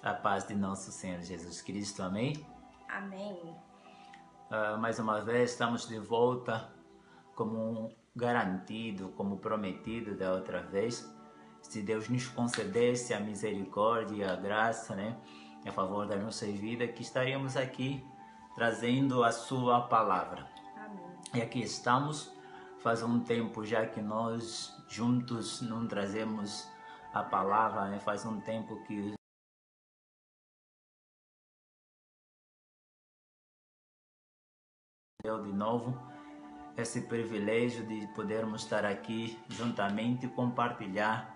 A paz de nosso Senhor Jesus Cristo, amém? Amém. Mais uma vez estamos de volta como garantido, como prometido da outra vez. Se Deus nos concedesse a misericórdia e a graça, né, a favor da nossa vida, que estaríamos aqui trazendo a sua palavra. Amém. E aqui estamos, faz um tempo já que nós juntos não trazemos a palavra, né? Faz um tempo que deu de novo esse privilégio de podermos estar aqui juntamente e compartilhar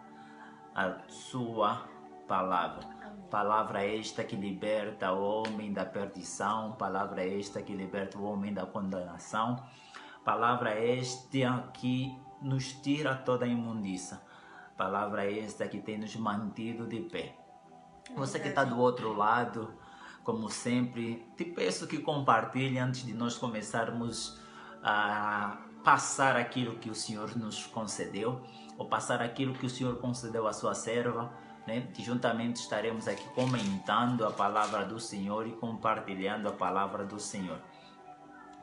a sua palavra. Amém. Palavra esta que liberta o homem da perdição, palavra esta que liberta o homem da condenação, palavra esta que nos tira toda a imundícia, palavra esta que tem nos mantido de pé. Você que está do outro lado, como sempre, te peço que compartilhe antes de nós começarmos a passar aquilo que o Senhor nos concedeu, ou passar aquilo que o Senhor concedeu à sua serva, né? Que juntamente estaremos aqui comentando a palavra do Senhor e compartilhando a palavra do Senhor.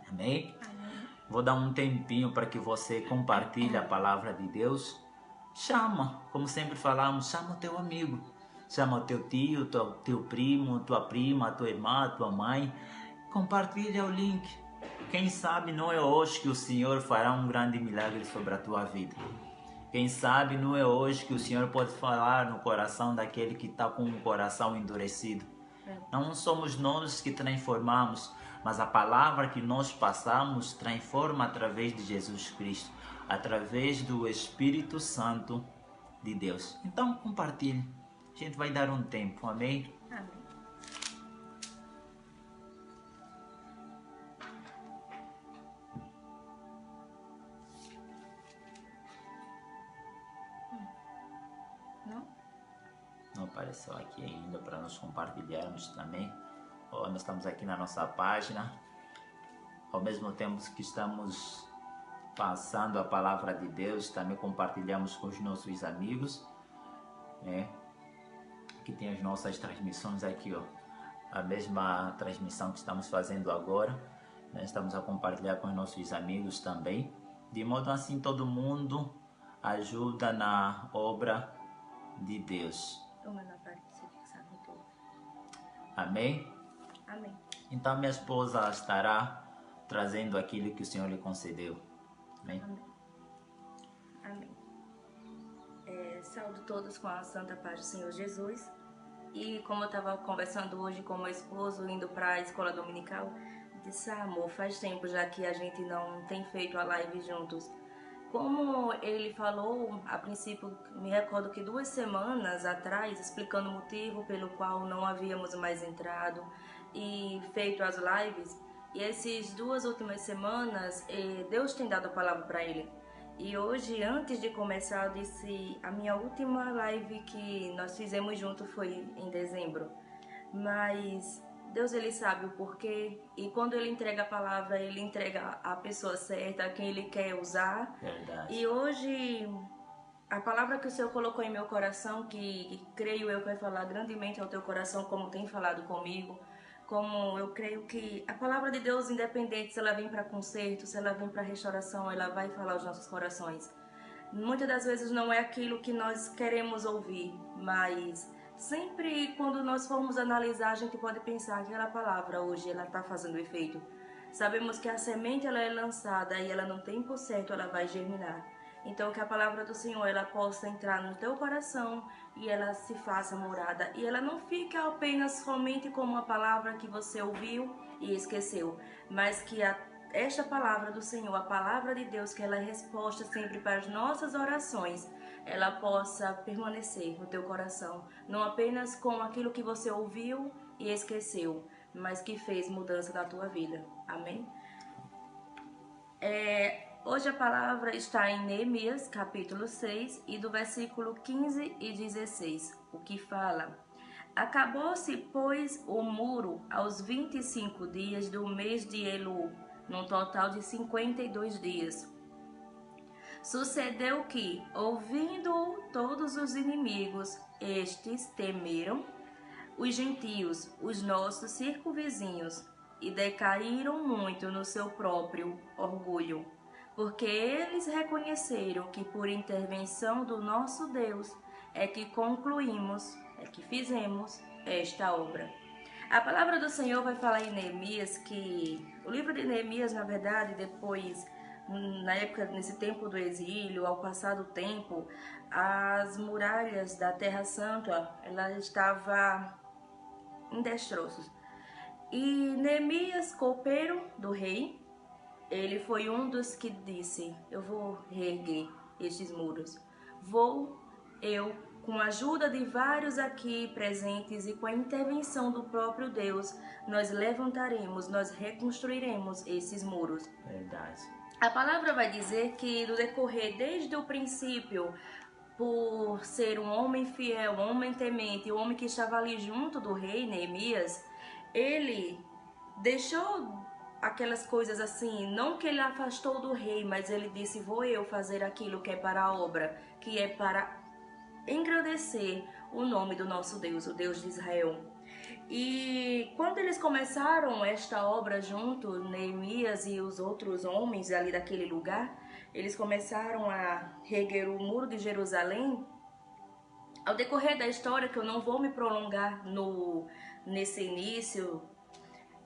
Amém? Amém. Vou dar um tempinho para que você compartilhe a palavra de Deus. Chama, como sempre falamos, chama o teu amigo. Chama o teu tio, teu primo, tua prima, tua irmã, tua mãe. Compartilha o link. Quem sabe não é hoje que o Senhor fará um grande milagre sobre a tua vida. Quem sabe não é hoje que o Senhor pode falar no coração daquele que está com o coração endurecido. Não somos nós que transformamos, mas a palavra que nós passamos transforma através de Jesus Cristo, através do Espírito Santo de Deus. Então compartilhe. A gente vai dar um tempo, amém? Amém. Não? Não apareceu aqui ainda para nós compartilharmos também. Nós estamos aqui na nossa página. Ao mesmo tempo que estamos passando a palavra de Deus, também compartilhamos com os nossos amigos, né? Que tem as nossas transmissões aqui, ó. A mesma transmissão que estamos fazendo agora, né? Estamos a compartilhar com os nossos amigos também, de modo assim todo mundo ajuda na obra de Deus. Uma na parte de se fixar no todo. Amém? Amém. Então minha esposa estará trazendo aquilo que o Senhor lhe concedeu. Amém? Amém. Amém. Saúdo todos com a santa paz do Senhor Jesus. E como eu estava conversando hoje com meu esposo, indo para a escola dominical, disse, amor, faz tempo já que a gente não tem feito a live juntos. Como ele falou, a princípio, me recordo que 2 semanas atrás, explicando o motivo pelo qual não havíamos mais entrado e feito as lives, e essas 2 últimas semanas, Deus tem dado a palavra para ele. E hoje, antes de começar, eu disse, a minha última live que nós fizemos junto foi em dezembro. Mas Deus, ele sabe o porquê. E quando ele entrega a palavra, ele entrega a pessoa certa, a quem ele quer usar. Verdade. E hoje, a palavra que o Senhor colocou em meu coração, que creio eu que vai falar grandemente ao teu coração, como tem falado comigo, como eu creio que a palavra de Deus, independente se ela vem para conserto, se ela vem para restauração, ela vai falar aos nossos corações. Muitas das vezes não é aquilo que nós queremos ouvir, mas sempre quando nós formos analisar, a gente pode pensar que aquela palavra hoje ela está fazendo efeito. Sabemos que a semente ela é lançada e ela não tem por certo, ela vai germinar. Então que a palavra do Senhor ela possa entrar no teu coração e ela se faça morada. E ela não fique apenas somente como uma palavra que você ouviu e esqueceu, mas que esta palavra do Senhor, a palavra de Deus, que ela é resposta sempre para as nossas orações, ela possa permanecer no teu coração, não apenas com aquilo que você ouviu e esqueceu, mas que fez mudança na tua vida. Amém? Hoje a palavra está em Neemias, capítulo 6, e do versículo 15 e 16, o que fala: Acabou-se, pois, o muro aos 25 dias do mês de Elul, num total de 52 dias. Sucedeu que, ouvindo todos os inimigos, estes temeram, os gentios, os nossos circunvizinhos, e decaíram muito no seu próprio orgulho, porque eles reconheceram que por intervenção do nosso Deus é que fizemos esta obra. A palavra do Senhor vai falar em Neemias que o livro de Neemias, na verdade, depois, nesse tempo do exílio, ao passar do tempo, as muralhas da Terra Santa, ela estava em destroços. E Neemias, copeiro do rei, ele foi um dos que disse: eu vou reerguer estes muros. Com a ajuda de vários aqui presentes e com a intervenção do próprio Deus, nós levantaremos, nós reconstruiremos esses muros. Verdade. A palavra vai dizer que no decorrer desde o princípio, por ser um homem fiel, um homem temente, um homem que estava ali junto do rei Neemias, ele deixou aquelas coisas assim, não que ele afastou do rei, mas ele disse: vou eu fazer aquilo que é para a obra, que é para engrandecer o nome do nosso Deus, o Deus de Israel. E quando eles começaram esta obra junto, Neemias e os outros homens ali daquele lugar, eles começaram a reerguer o muro de Jerusalém. Ao decorrer da história, que eu não vou me prolongar nesse início,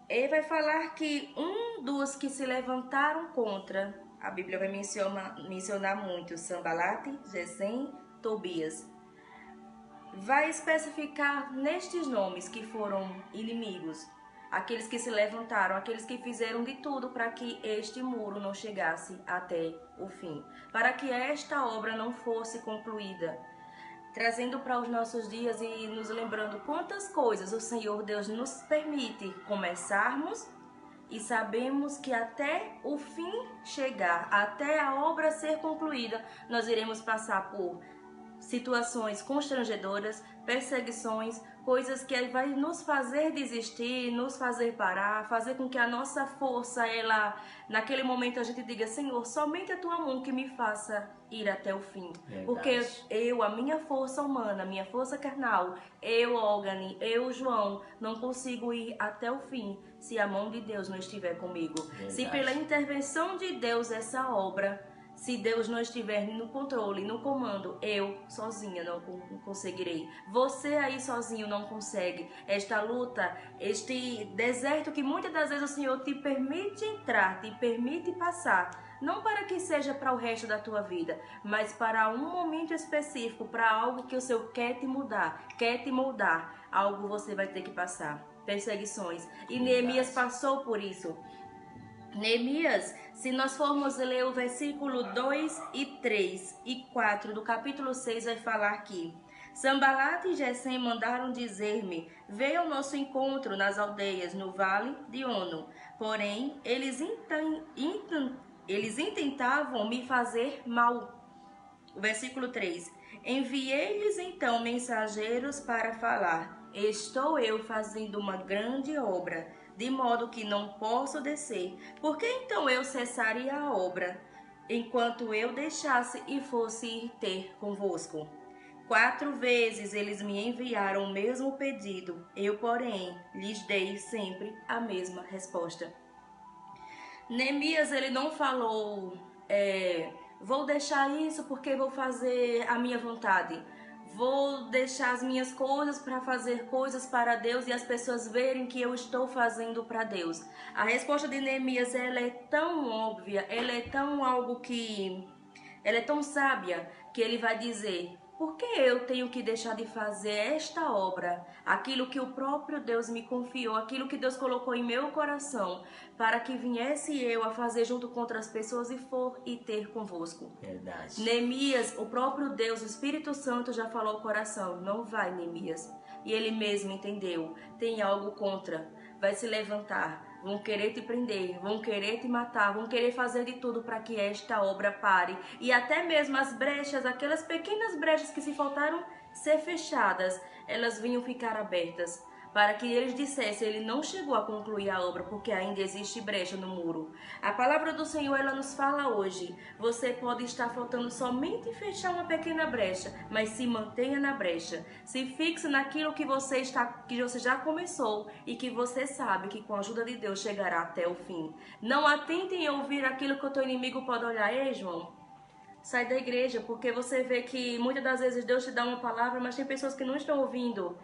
ele vai falar que um dos que se levantaram contra, a Bíblia vai mencionar muito, Sanbalate, Gesem, Tobias. Vai especificar nestes nomes que foram inimigos, aqueles que se levantaram, aqueles que fizeram de tudo para que este muro não chegasse até o fim, para que esta obra não fosse concluída. Trazendo para os nossos dias e nos lembrando quantas coisas o Senhor Deus nos permite começarmos e sabemos que até o fim chegar, até a obra ser concluída, nós iremos passar por situações constrangedoras, perseguições, coisas que vai nos fazer desistir, nos fazer parar, fazer com que a nossa força, naquele momento a gente diga: Senhor, somente a tua mão que me faça ir até o fim. Verdade. Porque a minha força humana, minha força carnal, Olgani, João, não consigo ir até o fim se a mão de Deus não estiver comigo. Verdade. Se pela intervenção de Deus essa obra, se Deus não estiver no controle, no comando, eu sozinha não conseguirei. Você aí sozinho não consegue. Esta luta, este deserto que muitas das vezes o Senhor te permite entrar, te permite passar, não para que seja para o resto da tua vida, mas para um momento específico, para algo que o Senhor quer te mudar, quer te moldar. Algo você vai ter que passar. Perseguições. E Neemias passou por isso. Neemias, se nós formos ler o versículo 2 e 3 e 4 do capítulo 6, vai falar aqui: Sanbalate e Gesem mandaram dizer-me: veio ao nosso encontro nas aldeias, no vale de Ono. Porém, eles intentavam me fazer mal. O versículo 3: enviei-lhes então mensageiros para falar: estou eu fazendo uma grande obra, de modo que não posso descer. Por que então eu cessaria a obra, enquanto eu deixasse e fosse ir ter convosco? 4 vezes eles me enviaram o mesmo pedido, eu, porém, lhes dei sempre a mesma resposta. Neemias, ele não falou, vou deixar isso porque vou fazer a minha vontade. Vou deixar as minhas coisas para fazer coisas para Deus e as pessoas verem que eu estou fazendo para Deus. A resposta de Neemias, ela é tão óbvia, ela é tão sábia, que ele vai dizer: por que eu tenho que deixar de fazer esta obra? Aquilo que o próprio Deus me confiou, aquilo que Deus colocou em meu coração, para que viesse eu a fazer junto com outras pessoas e for e ter convosco. Verdade. Neemias, o próprio Deus, o Espírito Santo já falou ao coração: não vai, Neemias. E ele mesmo entendeu, tem algo contra, vai se levantar. Vão querer te prender, vão querer te matar, vão querer fazer de tudo para que esta obra pare. E até mesmo as brechas, aquelas pequenas brechas que se faltaram ser fechadas, elas vinham ficar abertas. para que eles dissessem, ele não chegou a concluir a obra, porque ainda existe brecha no muro. A palavra do Senhor, ela nos fala hoje, você pode estar faltando somente fechar uma pequena brecha, mas se mantenha na brecha. Se fixe naquilo que você já começou e que você sabe que com a ajuda de Deus chegará até o fim. Não atentem em ouvir aquilo que o teu inimigo pode olhar. Ei, João, sai da igreja, porque você vê que muitas das vezes Deus te dá uma palavra, mas tem pessoas que não estão ouvindo.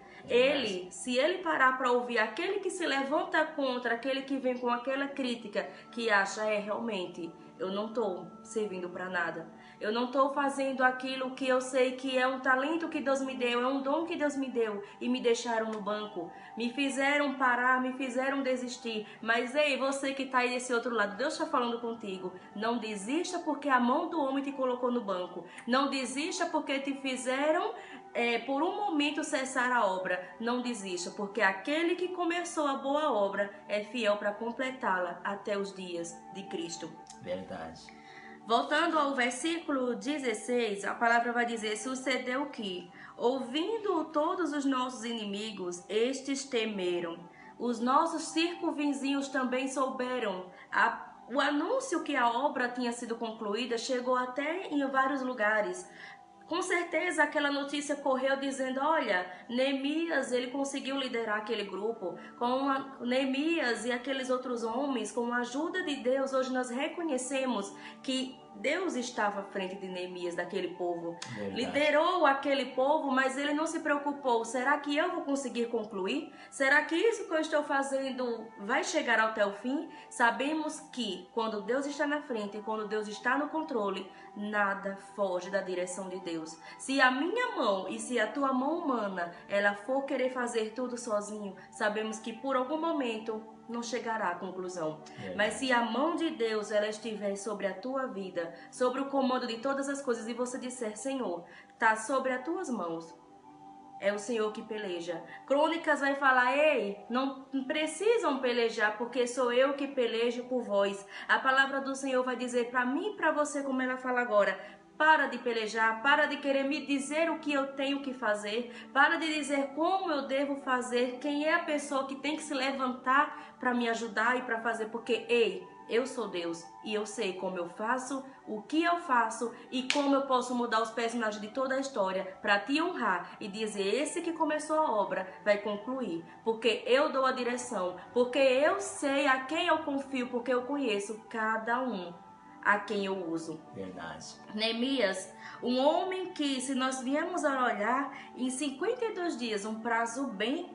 Se ele parar para ouvir aquele que se levanta contra, aquele que vem com aquela crítica, que acha, realmente, eu não estou servindo para nada. Eu não estou fazendo aquilo que eu sei que é um talento que Deus me deu, é um dom que Deus me deu, e me deixaram no banco. Me fizeram parar, me fizeram desistir. Mas ei, você que está aí desse outro lado, Deus está falando contigo. Não desista porque a mão do homem te colocou no banco. Não desista porque te fizeram por um momento cessar a obra. Não desista, porque aquele que começou a boa obra é fiel para completá-la até os dias de Cristo. Verdade. Voltando ao versículo 16, a palavra vai dizer, sucedeu que, ouvindo todos os nossos inimigos, estes temeram. Os nossos circunvizinhos também souberam. O anúncio que a obra tinha sido concluída chegou até em vários lugares. Com certeza aquela notícia correu dizendo, olha, Neemias, ele conseguiu liderar aquele grupo. Neemias e aqueles outros homens, com a ajuda de Deus, hoje nós reconhecemos que Deus estava à frente de Neemias, daquele povo. Verdade. Liderou aquele povo, mas ele não se preocupou. Será que eu vou conseguir concluir? Será que isso que eu estou fazendo vai chegar até o fim? Sabemos que quando Deus está na frente, quando Deus está no controle, nada foge da direção de Deus. Se a minha mão e se a tua mão humana, ela for querer fazer tudo sozinho, sabemos que por algum momento não chegará à conclusão. Mas se a mão de Deus ela estiver sobre a tua vida, sobre o comando de todas as coisas, e você disser, Senhor, está sobre as tuas mãos, é o Senhor que peleja. Crônicas vai falar, ei, não precisam pelejar, porque sou eu que pelejo por vós. A palavra do Senhor vai dizer para mim e para você, como ela fala agora, para de pelejar, para de querer me dizer o que eu tenho que fazer, para de dizer como eu devo fazer, quem é a pessoa que tem que se levantar para me ajudar e para fazer, porque, ei, eu sou Deus e eu sei como eu faço, o que eu faço e como eu posso mudar os personagens de toda a história para te honrar e dizer, esse que começou a obra vai concluir, porque eu dou a direção, porque eu sei a quem eu confio, porque eu conheço cada um a quem eu uso. Verdade. Neemias, um homem que, se nós viemos a olhar, em 52 dias, um prazo bem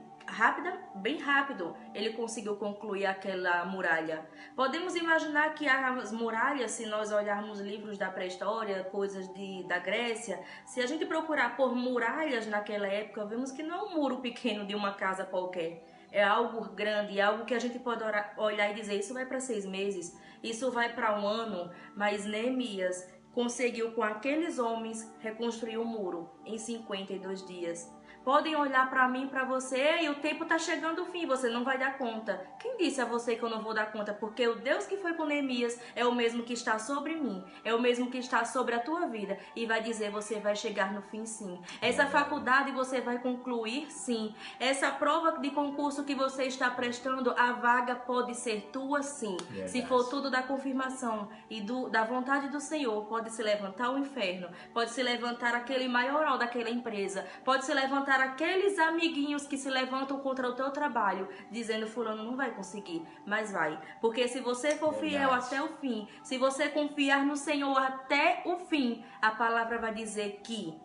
rápido, ele conseguiu concluir aquela muralha. Podemos imaginar que as muralhas, se nós olharmos livros da pré-história, coisas da Grécia, se a gente procurar por muralhas naquela época, vemos que não é um muro pequeno de uma casa qualquer. É algo grande, é algo que a gente pode olhar e dizer, isso vai para 6 meses, isso vai para 1 ano, mas Neemias conseguiu com aqueles homens reconstruir o muro em 52 dias. Podem olhar para mim, para você, e o tempo está chegando ao fim, você não vai dar conta. Quem disse a você que eu não vou dar conta? Porque o Deus que foi com Neemias é o mesmo que está sobre mim, é o mesmo que está sobre a tua vida, e vai dizer, você vai chegar no fim sim. Essa faculdade você vai concluir sim. Essa prova de concurso que você está prestando, a vaga pode ser tua sim. Verdade. Se for tudo da confirmação e da vontade do Senhor, pode se levantar o inferno, pode se levantar aquele maioral daquela empresa, pode se levantar aqueles amiguinhos que se levantam contra o teu trabalho, dizendo, fulano não vai conseguir, mas vai. Porque se você for fiel até o fim, se você confiar no Senhor até o fim, a palavra vai dizer que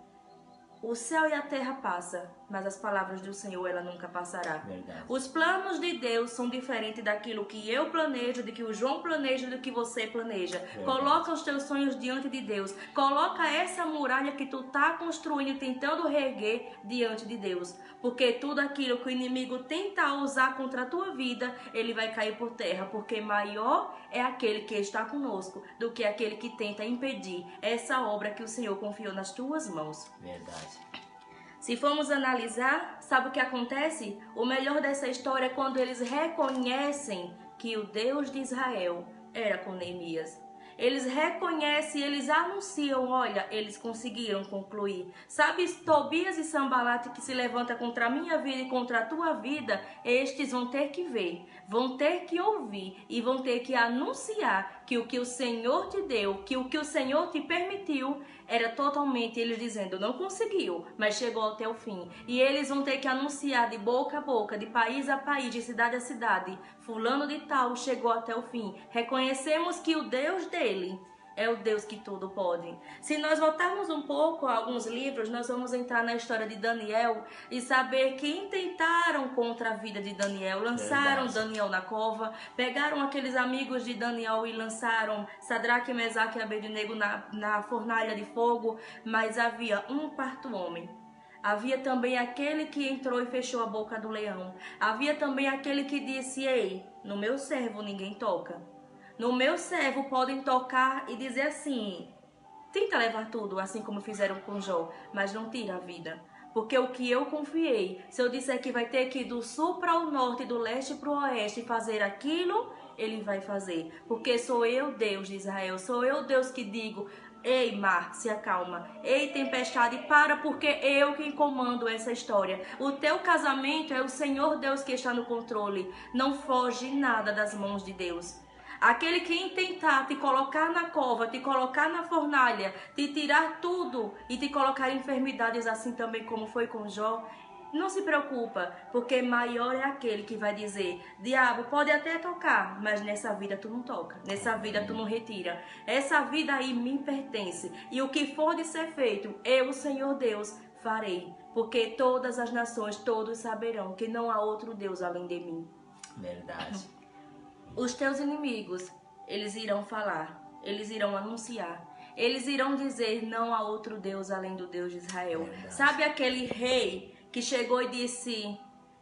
o céu e a terra passam, mas as palavras do Senhor, ela nunca passará. Verdade. Os planos de Deus são diferentes daquilo que eu planejo, do que o João planeja, do que você planeja. Verdade. Coloca os teus sonhos diante de Deus. Coloca essa muralha que tu tá construindo, tentando reerguer diante de Deus. Porque tudo aquilo que o inimigo tenta usar contra a tua vida, ele vai cair por terra. Porque maior é aquele que está conosco do que aquele que tenta impedir essa obra que o Senhor confiou nas tuas mãos. Verdade. Se formos analisar, sabe o que acontece? O melhor dessa história é quando eles reconhecem que o Deus de Israel era com Neemias. Eles reconhecem, eles anunciam, olha, eles conseguiram concluir. Sabe, Tobias e Sambalate que se levanta contra a minha vida e contra a tua vida, estes vão ter que ver, vão ter que ouvir e vão ter que anunciar que o que o Senhor te deu, que o que o Senhor te permitiu, era totalmente eles dizendo, não conseguiu, mas chegou até o fim. E eles vão ter que anunciar de boca a boca, de país a país, de cidade a cidade, fulano de tal chegou até o fim. Reconhecemos que o Deus dele é o Deus que tudo pode. Se nós voltarmos um pouco a alguns livros, nós vamos entrar na história de Daniel e saber que intentaram contra a vida de Daniel, lançaram Daniel na cova, pegaram aqueles amigos de Daniel e lançaram Sadraque, Mesaque e Abednego na fornalha de fogo, mas havia um quarto homem. Havia também aquele que entrou e fechou a boca do leão. Havia também aquele que disse, ei, no meu servo ninguém toca. No meu servo podem tocar e dizer assim, tenta levar tudo, assim como fizeram com Jó, mas não tira a vida. Porque o que eu confiei, se eu disser que vai ter que ir do sul para o norte, do leste para o oeste e fazer aquilo, ele vai fazer. Porque sou eu, Deus de Israel, sou eu, Deus que digo, ei mar, se acalma, ei tempestade, para, porque eu quem comando essa história. O teu casamento é o Senhor Deus que está no controle, não foge nada das mãos de Deus. Aquele que intentar te colocar na cova, te colocar na fornalha, te tirar tudo e te colocar em enfermidades assim também como foi com Jó, não se preocupa, porque maior é aquele que vai dizer, diabo, pode até tocar, mas nessa vida tu não toca, nessa vida tu não retira, essa vida aí me pertence, e o que for de ser feito, eu, Senhor Deus, farei, porque todas as nações, todos saberão que não há outro Deus além de mim. Verdade. Os teus inimigos, eles irão falar, eles irão anunciar, eles irão dizer, não há outro Deus além do Deus de Israel. Verdade. Sabe aquele rei que chegou e disse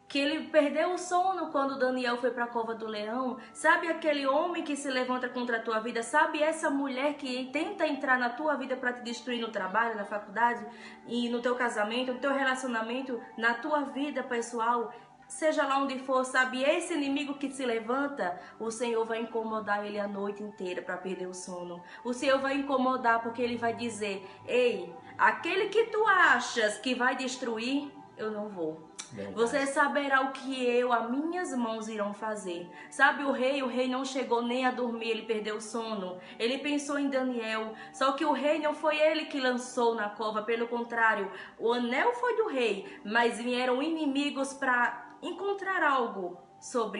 que ele perdeu o sono quando Daniel foi para a cova do leão? Sabe aquele homem que se levanta contra a tua vida? Sabe essa mulher que tenta entrar na tua vida para te destruir no trabalho, na faculdade, e no teu casamento, no teu relacionamento, na tua vida pessoal? Seja lá onde for, sabe, esse inimigo que se levanta, o Senhor vai incomodar ele a noite inteira para perder o sono. O Senhor vai incomodar porque ele vai dizer, ei, aquele que tu achas que vai destruir, eu não vou. Verdade. Você saberá o que as minhas mãos irão fazer. Sabe, o rei não chegou nem a dormir, ele perdeu o sono. Ele pensou em Daniel, só que o rei não foi ele que lançou na cova, pelo contrário, o anel foi do rei, mas vieram inimigos para encontrar algo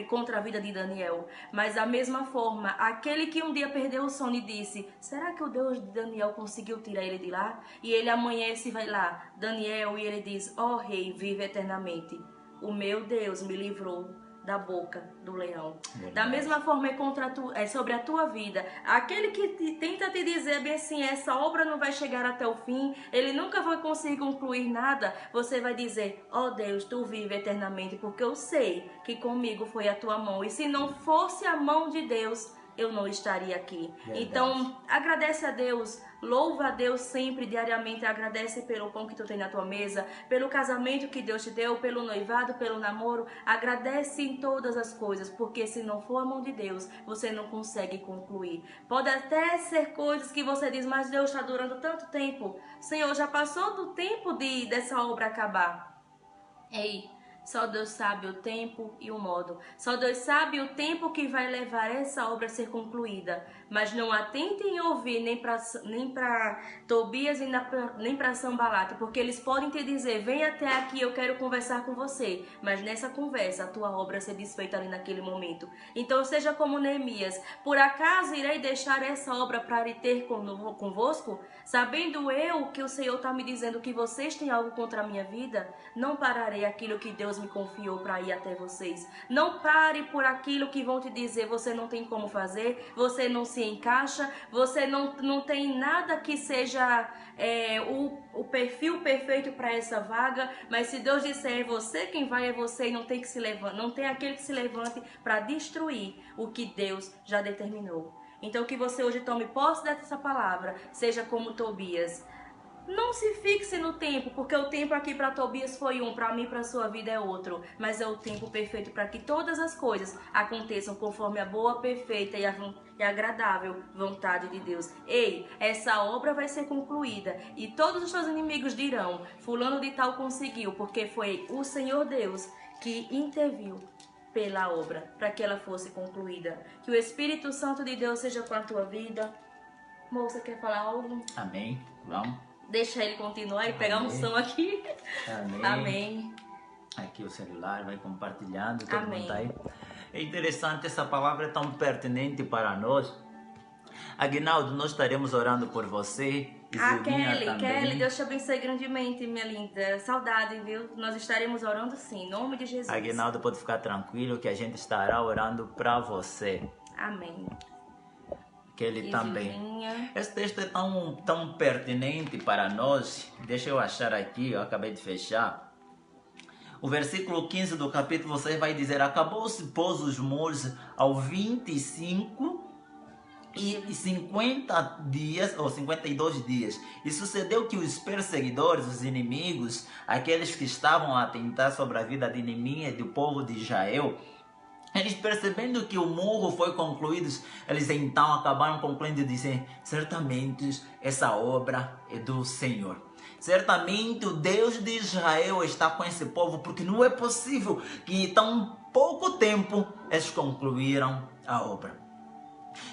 contra a vida de Daniel. Mas da mesma forma, aquele que um dia perdeu o sono e disse, será que o Deus de Daniel conseguiu tirar ele de lá? E ele amanhece e vai lá, Daniel, e ele diz, ó rei, vive eternamente. O meu Deus me livrou da boca do leão. Verdade. Da mesma forma é sobre a tua vida. Aquele que tenta te dizer bem assim, essa obra não vai chegar até o fim, ele nunca vai conseguir concluir nada, você vai dizer, ó Deus, tu vive eternamente, porque eu sei que comigo foi a tua mão, e se não fosse a mão de Deus, eu não estaria aqui. Verdade. Então, agradece a Deus, louva a Deus sempre, diariamente, agradece pelo pão que tu tem na tua mesa, pelo casamento que Deus te deu, pelo noivado, pelo namoro, agradece em todas as coisas, porque se não for a mão de Deus, você não consegue concluir. Pode até ser coisas que você diz, mas Deus está durando tanto tempo, Senhor, já passou do tempo dessa obra acabar. Ei, só Deus sabe o tempo e o modo. Só Deus sabe o tempo que vai levar essa obra a ser concluída. Mas não atentem ouvir nem para Tobias e nem para Sambalate, porque eles podem te dizer, vem até aqui, eu quero conversar com você. Mas nessa conversa, a tua obra ser desfeita ali naquele momento. Então seja como Neemias, por acaso irei deixar essa obra para ir ter convosco? Sabendo eu que o Senhor está me dizendo que vocês têm algo contra a minha vida, não pararei aquilo que Deus me confiou para ir até vocês. Não pare por aquilo que vão te dizer, você não tem como fazer, você não se encaixa, você não tem nada que seja o perfil perfeito para essa vaga, mas se Deus disser é você quem vai, é você, e não tem que se levante, não tem aquele que se levante para destruir o que Deus já determinou. Então que você hoje tome posse dessa palavra, seja como Tobias. Não se fixe no tempo, porque o tempo aqui para Tobias foi um, para mim, para sua vida é outro. Mas é o tempo perfeito para que todas as coisas aconteçam conforme a boa, perfeita e agradável vontade de Deus. Ei, essa obra vai ser concluída e todos os seus inimigos dirão: fulano de tal conseguiu, porque foi o Senhor Deus que interviu pela obra, para que ela fosse concluída. Que o Espírito Santo de Deus seja com a tua vida. Moça, quer falar algo? Amém. Vamos. Deixa ele continuar e pegar um som aqui. Amém. Amém. Aqui o celular vai compartilhando. Todo Amém. mundo tá aí. É interessante, essa palavra é tão pertinente para nós. Aguinaldo, nós estaremos orando por você. Kelly, Deus te abençoe grandemente, minha linda. Saudade, viu? Nós estaremos orando sim, em nome de Jesus. Aguinaldo, pode ficar tranquilo que a gente estará orando para você. Amém. Kelly também. Esse texto é tão pertinente para nós. Deixa eu achar aqui, eu acabei de fechar. O versículo 15 do capítulo 6 vai dizer: acabou-se, pôs os muros ao 25 e 50 dias, ou 52 dias. E sucedeu que os perseguidores, os inimigos, aqueles que estavam a atentar sobre a vida de Neemias e do povo de Israel, eles percebendo que o muro foi concluído, eles então acabaram concluindo e dizendo: certamente essa obra é do Senhor. Certamente o Deus de Israel está com esse povo, porque não é possível que em tão pouco tempo eles concluíram a obra.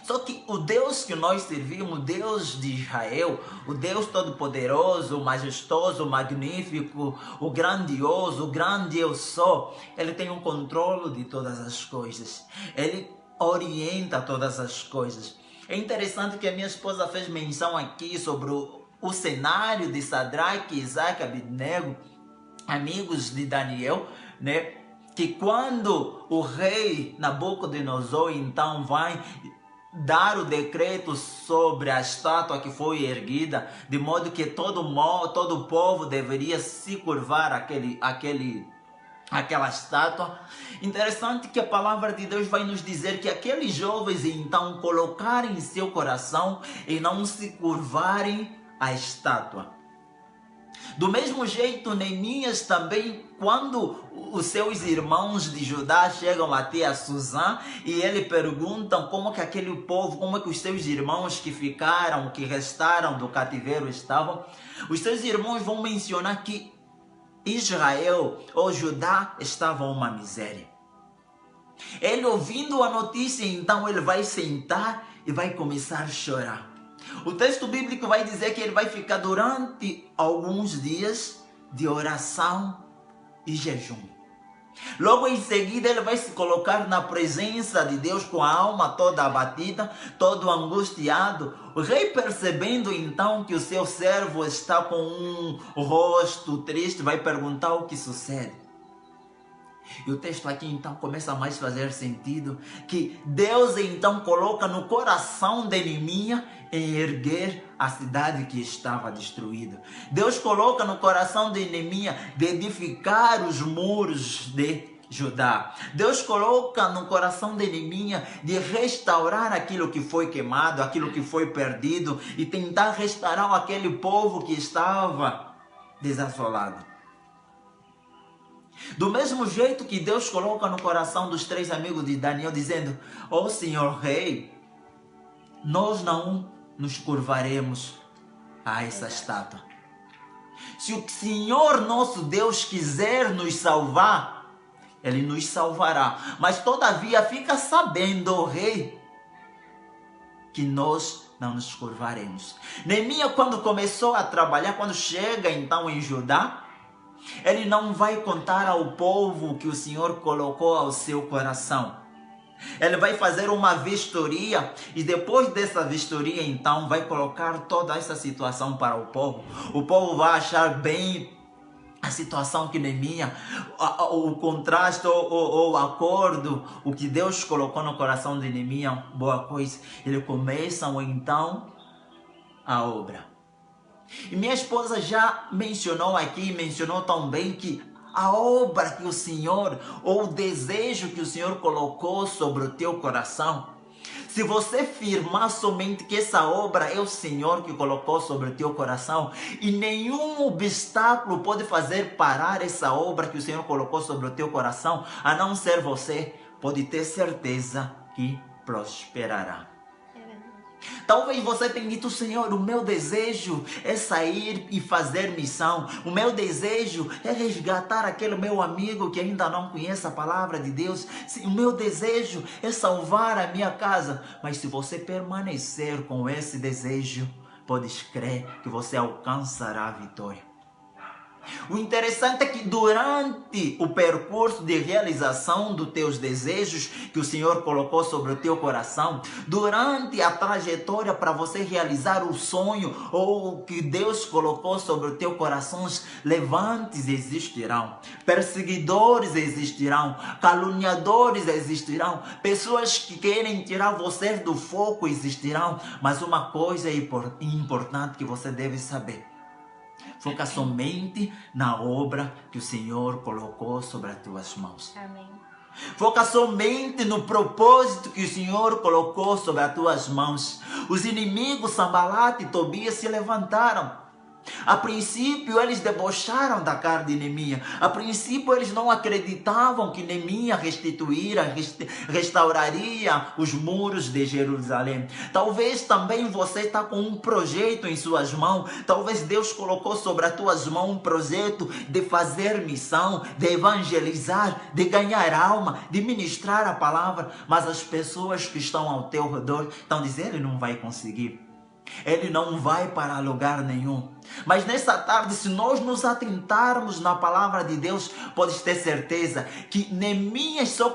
Só que o Deus que nós servimos, o Deus de Israel, o Deus todo-poderoso, o majestoso, o magnífico, o grandioso, o grande eu sou, Ele tem um controle de todas as coisas. Ele orienta todas as coisas. É interessante que a minha esposa fez menção aqui sobre o cenário de Sadraque, Isaque e Abednego, amigos de Daniel, né? Que quando o rei Nabucodonosor então vai dar o decreto sobre a estátua que foi erguida, de modo que todo o povo deveria se curvar àquela estátua. Interessante que a palavra de Deus vai nos dizer que aqueles jovens então colocarem em seu coração e não se curvarem à estátua. Do mesmo jeito, Neemias também, quando os seus irmãos de Judá chegam até a Susã e ele perguntam como que aquele povo, como que os seus irmãos que ficaram, que restaram do cativeiro estavam, os seus irmãos vão mencionar que Israel ou Judá estava uma miséria. Ele, ouvindo a notícia, então ele vai sentar e vai começar a chorar. O texto bíblico vai dizer que ele vai ficar durante alguns dias de oração e jejum. Logo em seguida ele vai se colocar na presença de Deus com a alma toda abatida, todo angustiado. O rei, percebendo então que o seu servo está com um rosto triste, vai perguntar o que sucede. E o texto aqui então começa a mais fazer sentido, que Deus então coloca no coração de Neemias em erguer a cidade que estava destruída. Deus coloca no coração de Neemias de edificar os muros de Judá. Deus coloca no coração de Neemias de restaurar aquilo que foi queimado, aquilo que foi perdido e tentar restaurar aquele povo que estava desasolado. Do mesmo jeito que Deus coloca no coração dos 3 amigos de Daniel, dizendo: ó Senhor Rei, nós não nos curvaremos a essa estátua. Se o Senhor nosso Deus quiser nos salvar, Ele nos salvará. Mas todavia fica sabendo, ó Rei, que nós não nos curvaremos. Neemias, quando começou a trabalhar, quando chega então em Judá, ele não vai contar ao povo que o Senhor colocou ao seu coração. Ele vai fazer uma vistoria e depois dessa vistoria então vai colocar toda essa situação para o povo. O povo vai achar bem a situação que Neemias, o contraste ou o acordo, o que Deus colocou no coração de Neemias, boa coisa. Eles começam então a obra. E minha esposa já mencionou aqui, mencionou também que a obra que o Senhor, ou o desejo que o Senhor colocou sobre o teu coração, Se você firmar somente que essa obra é o Senhor que colocou sobre o teu coração, e nenhum obstáculo pode fazer parar essa obra que o Senhor colocou sobre o teu coração, a não ser você, pode ter certeza que prosperará. Talvez você tenha dito: Senhor, o meu desejo é sair e fazer missão. O meu desejo é resgatar aquele meu amigo que ainda não conhece a palavra de Deus. O meu desejo é salvar a minha casa. Mas se você permanecer com esse desejo, podes crer que você alcançará a vitória. O interessante é que durante o percurso de realização dos teus desejos que o Senhor colocou sobre o teu coração, durante a trajetória para você realizar o sonho ou o que Deus colocou sobre o teu coração, levantes existirão, perseguidores existirão, caluniadores existirão, pessoas que querem tirar você do foco existirão, mas uma coisa importante que você deve saber: foca somente na obra que o Senhor colocou sobre as tuas mãos. Amém. Foca somente no propósito que o Senhor colocou sobre as tuas mãos. Os inimigos Sambalate e Tobias se levantaram. A princípio eles debocharam da cara de Neemias. A princípio eles não acreditavam que Neemias restauraria os muros de Jerusalém. Talvez também você está com um projeto em suas mãos. Talvez Deus colocou sobre as tuas mãos um projeto de fazer missão, de evangelizar, de ganhar alma, de ministrar a palavra. Mas as pessoas que estão ao teu redor estão dizendo: ele não vai conseguir. Ele não vai para lugar nenhum. Mas nessa tarde, se nós nos atentarmos na palavra de Deus, podes ter certeza que Neemias só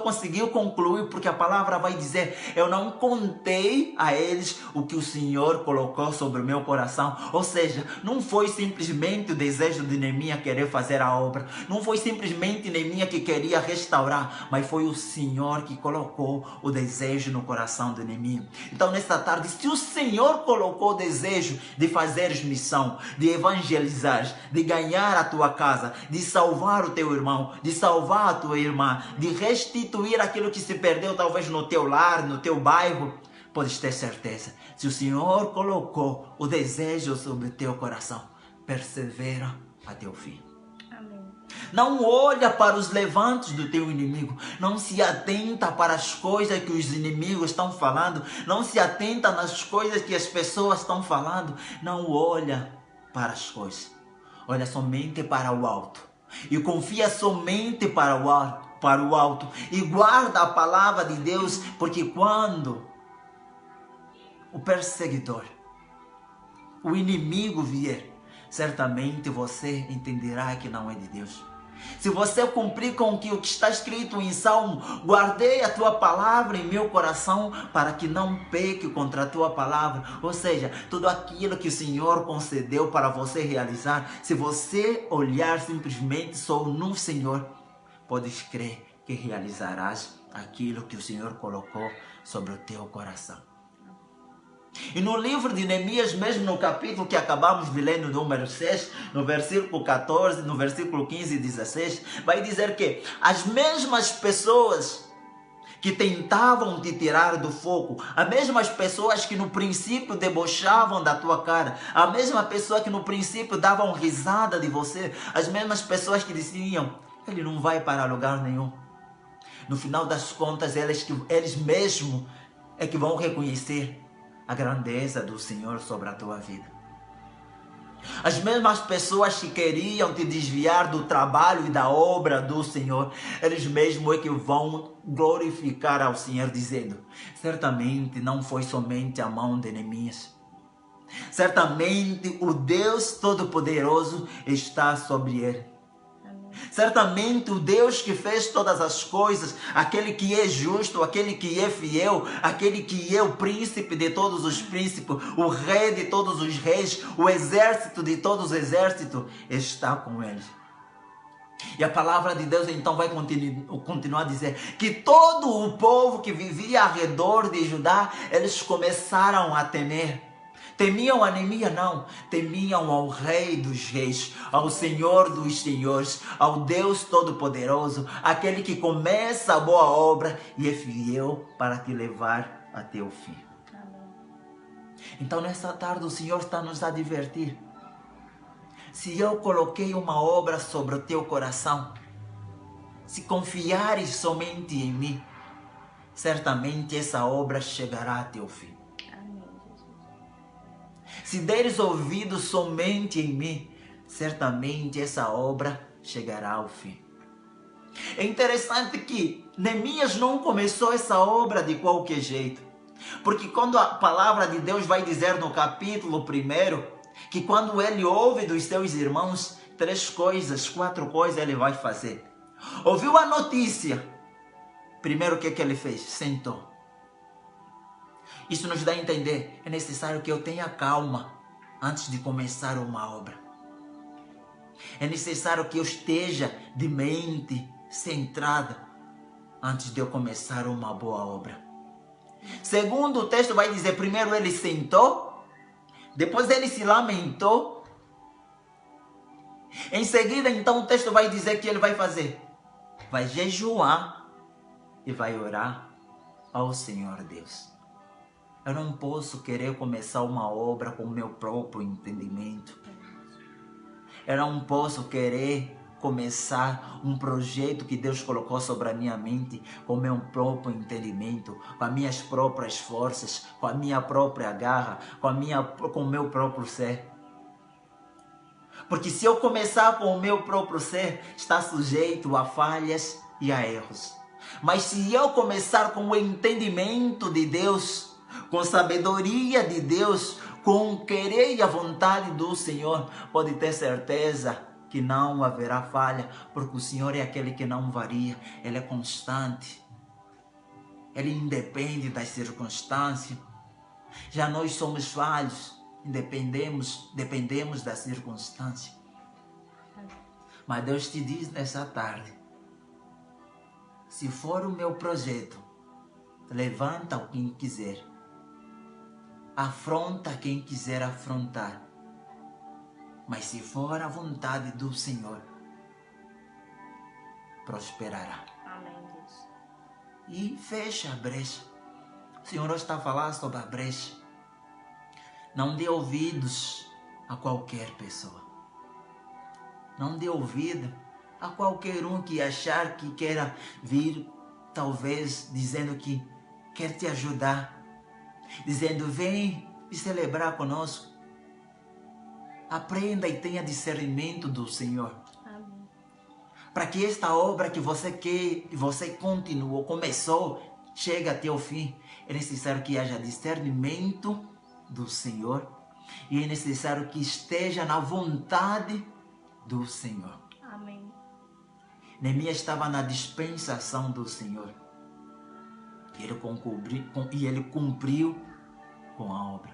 conseguiu concluir, porque a palavra vai dizer: eu não contei a eles o que o Senhor colocou sobre o meu coração. Ou seja, não foi simplesmente o desejo de Neemias querer fazer a obra, não foi simplesmente Neemias que queria restaurar, mas foi o Senhor que colocou o desejo no coração de Neemias. Então nessa tarde, se o Senhor colocou o desejo de fazeres missão, de evangelizar, de ganhar a tua casa, de salvar o teu irmão, de salvar a tua irmã, de restituir aquilo que se perdeu talvez no teu lar, no teu bairro, podes ter certeza: se o Senhor colocou o desejo sobre o teu coração, persevera até o fim. Amém. Não olha para os levantes do teu inimigo. Não se atenta para as coisas que os inimigos estão falando. Não se atenta nas coisas que as pessoas estão falando. Não olha para as coisas. Olha somente para o alto. E confia somente para o alto. E guarda a palavra de Deus. Porque quando o perseguidor, o inimigo vier, certamente você entenderá que não é de Deus. Se você cumprir com o que está escrito em Salmo: guardei a tua palavra em meu coração para que não peque contra a tua palavra. Ou seja, tudo aquilo que o Senhor concedeu para você realizar, se você olhar simplesmente só no Senhor, podes crer que realizarás aquilo que o Senhor colocou sobre o teu coração. E no livro de Neemias, mesmo no capítulo que acabamos de ler, no número 6, no versículo 14, no versículo 15 e 16, vai dizer que as mesmas pessoas que tentavam te tirar do foco, as mesmas pessoas que no princípio debochavam da tua cara, a mesma pessoa que no princípio davam risada de você, as mesmas pessoas que diziam: ele não vai para lugar nenhum. No final das contas, eles mesmos é que vão reconhecer a grandeza do Senhor sobre a tua vida. As mesmas pessoas que queriam te desviar do trabalho e da obra do Senhor, eles mesmos é que vão glorificar ao Senhor, dizendo: certamente não foi somente a mão de Neemias. Certamente o Deus Todo-Poderoso está sobre ele. Certamente o Deus que fez todas as coisas, aquele que é justo, aquele que é fiel, aquele que é o príncipe de todos os príncipes, o rei de todos os reis, o exército de todos os exércitos, está com ele. E a palavra de Deus então vai continuar a dizer que todo o povo que vivia ao redor de Judá, eles começaram a temer. Temiam a Neemias? Não. Temiam ao Rei dos Reis, ao Senhor dos Senhores, ao Deus Todo-Poderoso, aquele que começa a boa obra e é fiel para te levar até o fim. Amém. Então, nessa tarde, o Senhor está nos a advertir. Se eu coloquei uma obra sobre o teu coração, se confiares somente em mim, certamente essa obra chegará até o fim. Amém, Jesus. Se deres ouvido somente em mim, certamente essa obra chegará ao fim. É interessante que Neemias não começou essa obra de qualquer jeito. Porque quando a palavra de Deus vai dizer no capítulo 1, que quando ele ouve dos seus irmãos, 4 coisas ele vai fazer. Ouviu a notícia. Primeiro, o que ele fez? Sentou. Isso nos dá a entender, é necessário que eu tenha calma antes de começar uma obra. É necessário que eu esteja de mente centrada antes de eu começar uma boa obra. Segundo, o texto vai dizer, primeiro ele sentou, depois ele se lamentou. Em seguida, então, o texto vai dizer que ele vai fazer. Vai jejuar e vai orar ao Senhor Deus. Eu não posso querer começar uma obra com o meu próprio entendimento. Eu não posso querer começar um projeto que Deus colocou sobre a minha mente com o meu próprio entendimento, com as minhas próprias forças, com a minha própria garra, com o meu próprio ser. Porque se eu começar com o meu próprio ser, está sujeito a falhas e a erros. Mas se eu começar com o entendimento de Deus, com a sabedoria de Deus, com o querer e a vontade do Senhor, pode ter certeza que não haverá falha, porque o Senhor é aquele que não varia, Ele é constante, Ele independe das circunstâncias. Já nós somos falhos, dependemos da circunstância. Mas Deus te diz nessa tarde, se for o meu projeto, levanta o quem quiser, afronta quem quiser afrontar. Mas se for a vontade do Senhor, prosperará. Amém, Deus. E fecha a brecha. O Senhor está a falar sobre a brecha. Não dê ouvidos a qualquer pessoa. Não dê ouvido a qualquer um que achar que queira vir, talvez dizendo que quer te ajudar, dizendo, vem celebrar conosco. Aprenda e tenha discernimento do Senhor. Amém. Para que esta obra que você quer, que você continuou, começou, chegue até o fim, é necessário que haja discernimento do Senhor e é necessário que esteja na vontade do Senhor. Amém. Neemias estava na dispensação do Senhor e ele cumpriu com a obra.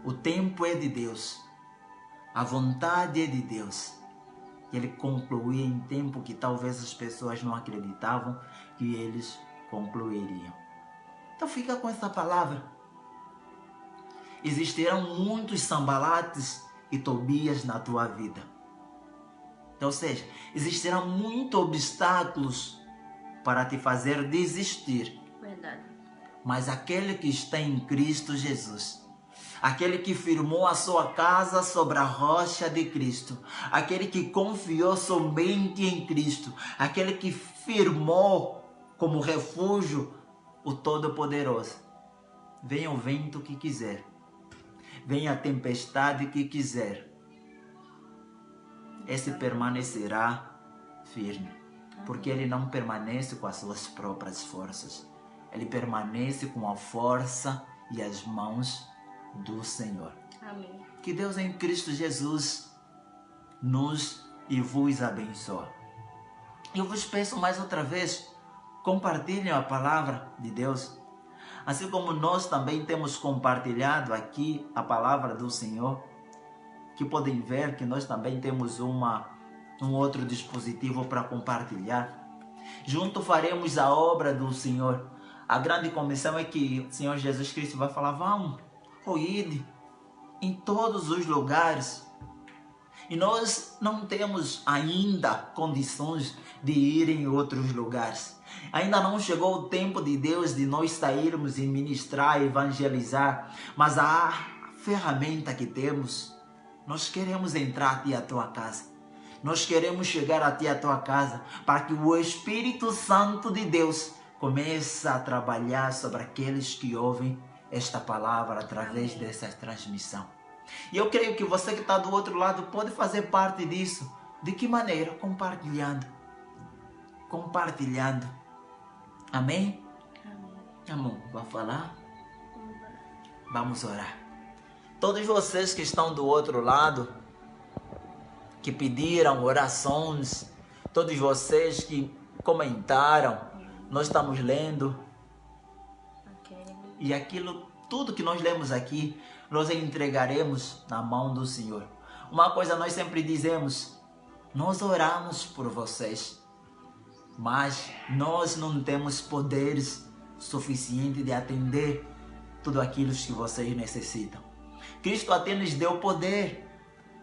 O tempo é de Deus. A vontade é de Deus. Ele concluiu em tempo que talvez as pessoas não acreditavam que eles concluiriam. Então fica com essa palavra. Existirão muitos Sanbalates e Tobias na tua vida. Então, ou seja, existirão muitos obstáculos para te fazer desistir. Verdade. Mas aquele que está em Cristo Jesus, aquele que firmou a sua casa sobre a rocha de Cristo, aquele que confiou somente em Cristo, aquele que firmou como refúgio o Todo-Poderoso. Venha o vento que quiser, venha a tempestade que quiser, esse permanecerá firme, porque ele não permanece com as suas próprias forças, ele permanece com a força e as mãos do Senhor. Amém. Que Deus em Cristo Jesus nos e vos abençoe. Eu vos peço mais outra vez, compartilhem a palavra de Deus. Assim como nós também temos compartilhado aqui a palavra do Senhor, que podem ver que nós também temos um outro dispositivo para compartilhar. Junto faremos a obra do Senhor. A grande comissão é que o Senhor Jesus Cristo vai falar, vamos, ide, em todos os lugares. E nós não temos ainda condições de ir em outros lugares. Ainda não chegou o tempo de Deus de nós sairmos e ministrar, evangelizar. Mas a ferramenta que temos, nós queremos entrar até a tua casa. Nós queremos chegar até a tua casa para que o Espírito Santo de Deus comece a trabalhar sobre aqueles que ouvem esta palavra através dessa transmissão. E eu creio que você que está do outro lado pode fazer parte disso. De que maneira? Compartilhando. Compartilhando. Amém? Amém. Vai falar? Vamos orar. Todos vocês que estão do outro lado, que pediram orações, todos vocês que comentaram, nós estamos lendo. E aquilo, tudo que nós lemos aqui, nós entregaremos na mão do Senhor. Uma coisa nós sempre dizemos, nós oramos por vocês, mas nós não temos poderes suficientes de atender tudo aquilo que vocês necessitam. Cristo até nos deu poder,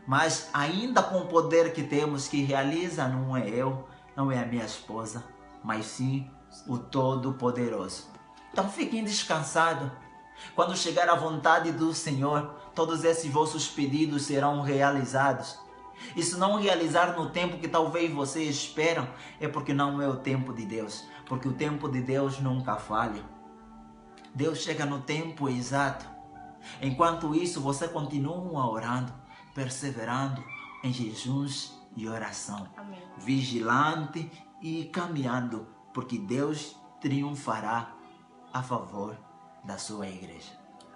mas ainda com o poder que temos, que realiza, não é eu, não é a minha esposa, mas sim o Todo-Poderoso. Então fiquem descansados. Quando chegar a vontade do Senhor, todos esses vossos pedidos serão realizados. E se não realizar no tempo que talvez vocês esperam, é porque não é o tempo de Deus. Porque o tempo de Deus nunca falha. Deus chega no tempo exato. Enquanto isso, você continua orando, perseverando em jejuns e oração. Amém. Vigilante e caminhando, porque Deus triunfará a favor da sua igreja.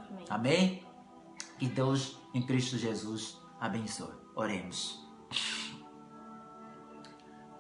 Amém. Amém? Que Deus em Cristo Jesus abençoe. Oremos.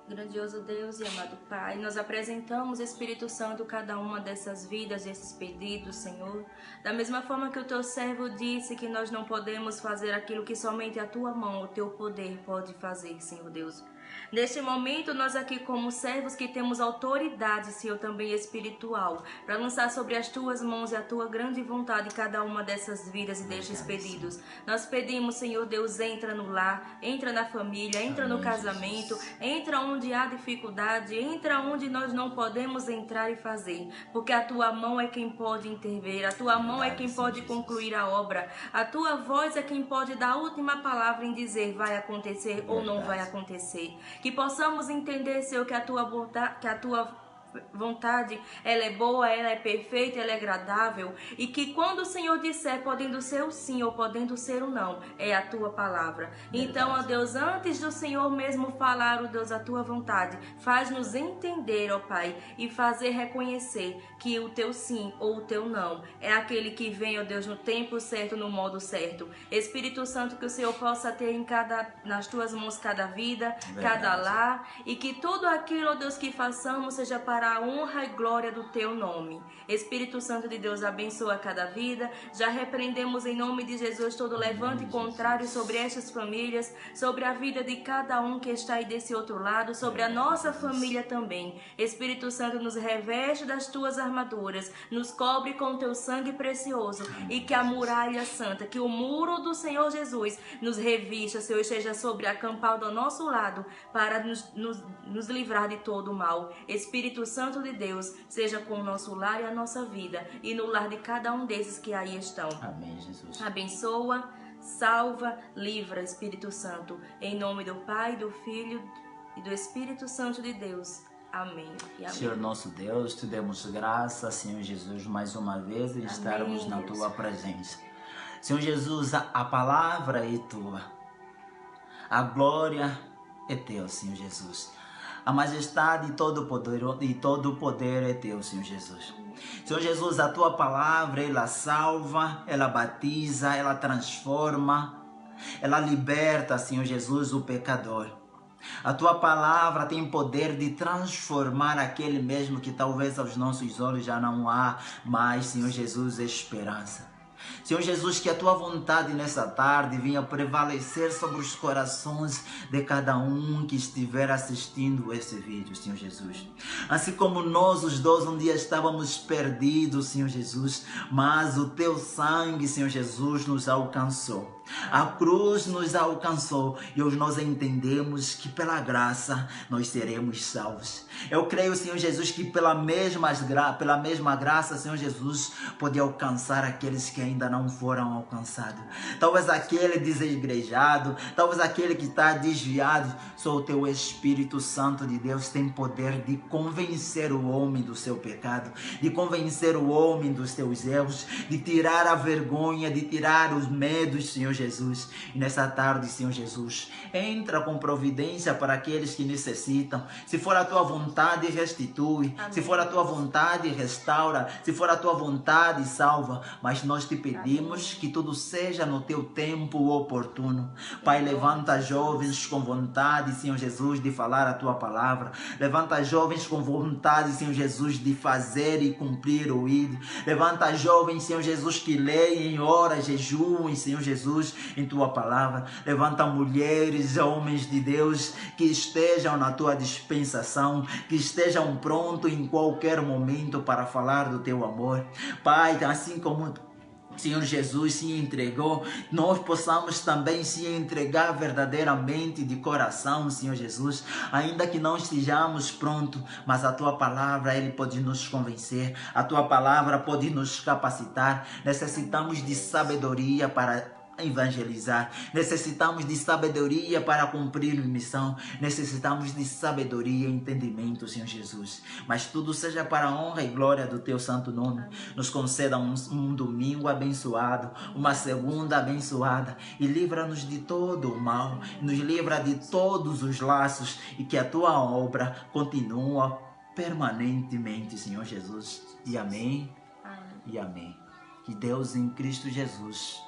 Grandioso Deus e amado Pai, nós apresentamos, Espírito Santo, cada uma dessas vidas, esses pedidos, Senhor. Da mesma forma que o teu servo disse que nós não podemos fazer aquilo que somente a tua mão, o teu poder pode fazer, Senhor Deus. Neste momento, nós aqui como servos que temos autoridade, Senhor, também espiritual, para lançar sobre as tuas mãos e a tua grande vontade cada uma dessas vidas e destes pedidos. Nós pedimos, Senhor Deus, entra no lar, entra na família, entra no casamento, entra onde há dificuldade, entra onde nós não podemos entrar e fazer, porque a tua mão é quem pode intervir, a tua mão é quem pode concluir a obra, a tua voz é quem pode dar a última palavra em dizer vai acontecer ou não vai acontecer. Que possamos entender, Senhor, que a tua vontade, ela é boa, ela é perfeita, ela é agradável, e que quando o Senhor disser, podendo ser o sim ou podendo ser o não, é a tua palavra. Então, ó Deus, antes do Senhor mesmo falar, ó Deus, a tua vontade, faz-nos entender, ó Pai, e fazer reconhecer que o teu sim ou o teu não é aquele que vem, ó Deus, no tempo certo, no modo certo. Espírito Santo, que o Senhor possa ter nas tuas mãos cada vida, cada lar, e que tudo aquilo, ó Deus, que façamos seja para a honra e glória do teu nome. Espírito Santo de Deus, abençoa cada vida. Já repreendemos em nome de Jesus todo levante contrário sobre estas famílias, sobre a vida de cada um que está aí desse outro lado, sobre a nossa família também. Espírito Santo, nos reveste das tuas armaduras, nos cobre com teu sangue precioso, e que a muralha santa, que o muro do Senhor Jesus nos revista, Senhor, esteja sobre acampado ao nosso lado, para nos livrar de todo o mal. Espírito Santo de Deus, seja com o nosso lar e a nossa vida, e no lar de cada um desses que aí estão. Amém, Jesus. Abençoa, salva, livra, Espírito Santo. Em nome do Pai, do Filho e do Espírito Santo de Deus. Amém. E amém. Senhor nosso Deus, te demos graça, Senhor Jesus, mais uma vez de estarmos na tua presença. Senhor Jesus, a palavra é tua, a glória é teu, Senhor Jesus. A majestade e todo o poder é teu, Senhor Jesus. Senhor Jesus, a tua palavra, ela salva, ela batiza, ela transforma, ela liberta, Senhor Jesus, o pecador. A tua palavra tem poder de transformar aquele mesmo que talvez aos nossos olhos já não há mais, Senhor Jesus, esperança. Senhor Jesus, que a tua vontade nessa tarde venha prevalecer sobre os corações de cada um que estiver assistindo esse vídeo, Senhor Jesus. Assim como nós os dois um dia estávamos perdidos, Senhor Jesus, mas o teu sangue, Senhor Jesus, nos alcançou. A cruz nos alcançou e hoje nós entendemos que pela graça nós seremos salvos. Eu creio, Senhor Jesus, que pela mesma graça, Senhor Jesus, pode alcançar aqueles que ainda não foram alcançados. Talvez aquele desigrejado, talvez aquele que está desviado. Só o teu Espírito Santo de Deus tem poder de convencer o homem do seu pecado, de convencer o homem dos seus erros, de tirar a vergonha, de tirar os medos, Senhor Jesus. E nessa tarde, Senhor Jesus, entra com providência para aqueles que necessitam. Se for a tua vontade, restitui. Amém. Se for a tua vontade, restaura. Se for a tua vontade, salva. Mas nós te pedimos que tudo seja no teu tempo oportuno. Pai, levanta jovens com vontade, Senhor Jesus, de falar a tua palavra. Levanta jovens com vontade, Senhor Jesus, de fazer e cumprir o ídolo. Levanta jovens, Senhor Jesus, que leem, oram, jejuem, Senhor Jesus, em tua palavra. Levanta mulheres, homens de Deus, que estejam na tua dispensação, que estejam prontos em qualquer momento para falar do teu amor. Pai, assim como Senhor Jesus se entregou, nós possamos também se entregar verdadeiramente de coração, Senhor Jesus, ainda que não estejamos prontos, mas a tua palavra, Ele pode nos convencer, a tua palavra pode nos capacitar. Necessitamos de sabedoria para evangelizar, necessitamos de sabedoria para cumprir a missão, necessitamos de sabedoria e entendimento, Senhor Jesus, mas tudo seja para a honra e glória do teu santo nome. Nos conceda um domingo abençoado, uma segunda abençoada, e livra-nos de todo o mal, nos livra de todos os laços, e que a tua obra continua permanentemente, Senhor Jesus. E amém, e amém. Que Deus em Cristo Jesus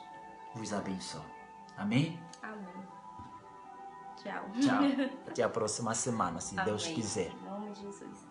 vos abençoe. Amém? Amém. Tchau. Tchau. Até a próxima semana, se Amém. Deus quiser. Em nome de Jesus.